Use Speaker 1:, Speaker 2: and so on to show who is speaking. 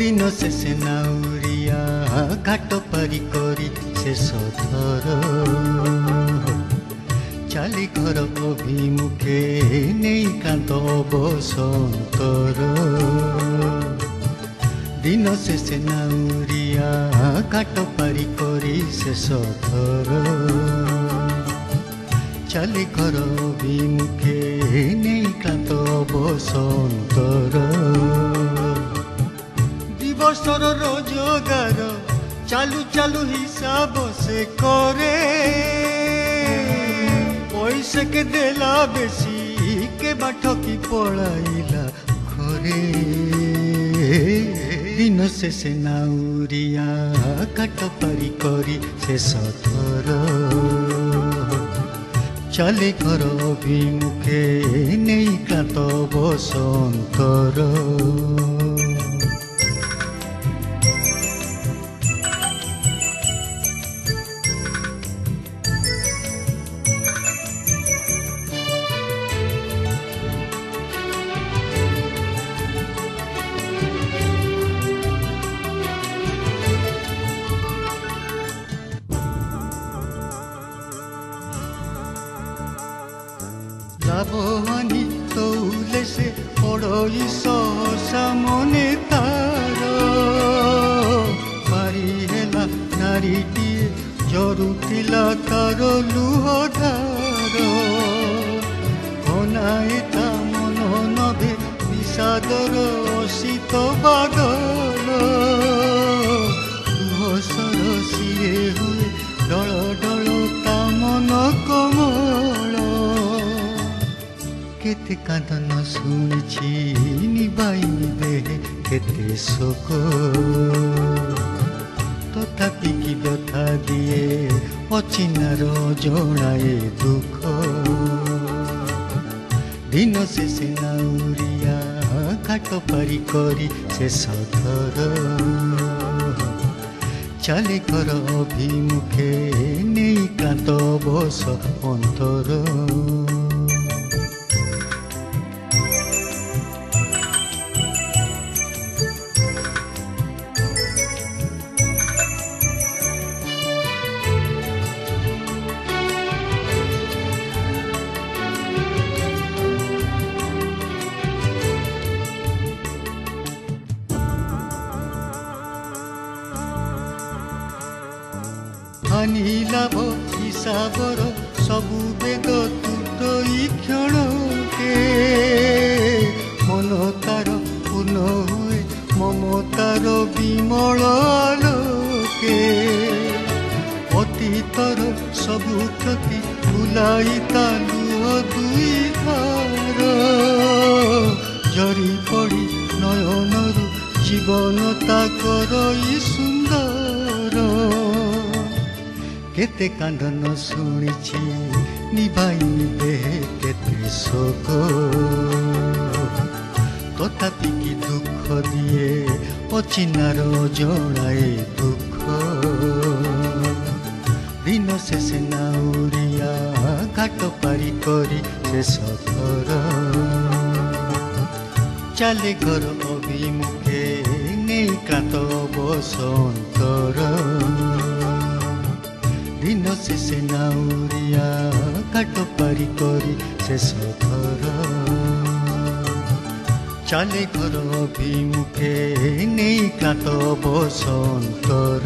Speaker 1: दिन शेषे नाउरिया घाट पारी करी शेष थर चाली घर अभिमुखे नहीं कांत बसंतर दिन शेषे नाउरिया घाट पारी करी शेष थर चाली घर अभिमुखे नहीं कांत बसंतर दिवसर रोजगार चालू चालू हिसाब से करे पैसे के देला बेसी के बाट की पड़ाइला घरे दिन शेषे नाउरिया घाट पारी करी शेष थर चाली घर अभिमुखे नहीं कांत बसंतर लाभहानी तौले से पड़ोई सामने तार पारी हेला नारीटी जरुथिला तार लुहधार अनाए ता मन नभे विषादर असित बादल लुह सरसिए हुए डल डल ता मन कमल केते कांदन शुणिछि निबाइबे केते शोक तथापि कि व्यथा दिए अचिनार जणाए दुख दिन शेषे नाउरिया घाट पारी करी शेष थर चाली घर अभिमुखे नहीं कांत बस अंतर हानि लाभ हिसाबर सबु बेद तुटई क्षणके मन तार पूर्ण हुए ममतार विमल आलोके अतीतर सबु क्षति भुलाई तालुह दुई धार जरी पड़ी नयनरु जीवन ताकर सुंदर केते कांदन शुणिछि निबाइबे केते शोक तथापि कि दुख दिए अचिनार जणाए दुख दिन शेषे नाउरिया घाट पारी करी शेष थर चाले घर अभिमुखे नहीं कांत बसंतर दिन शेषे नाउरिया घाट पारी करी शेष थर चाले घर अभिमुखे नहीं कांत बसंतर।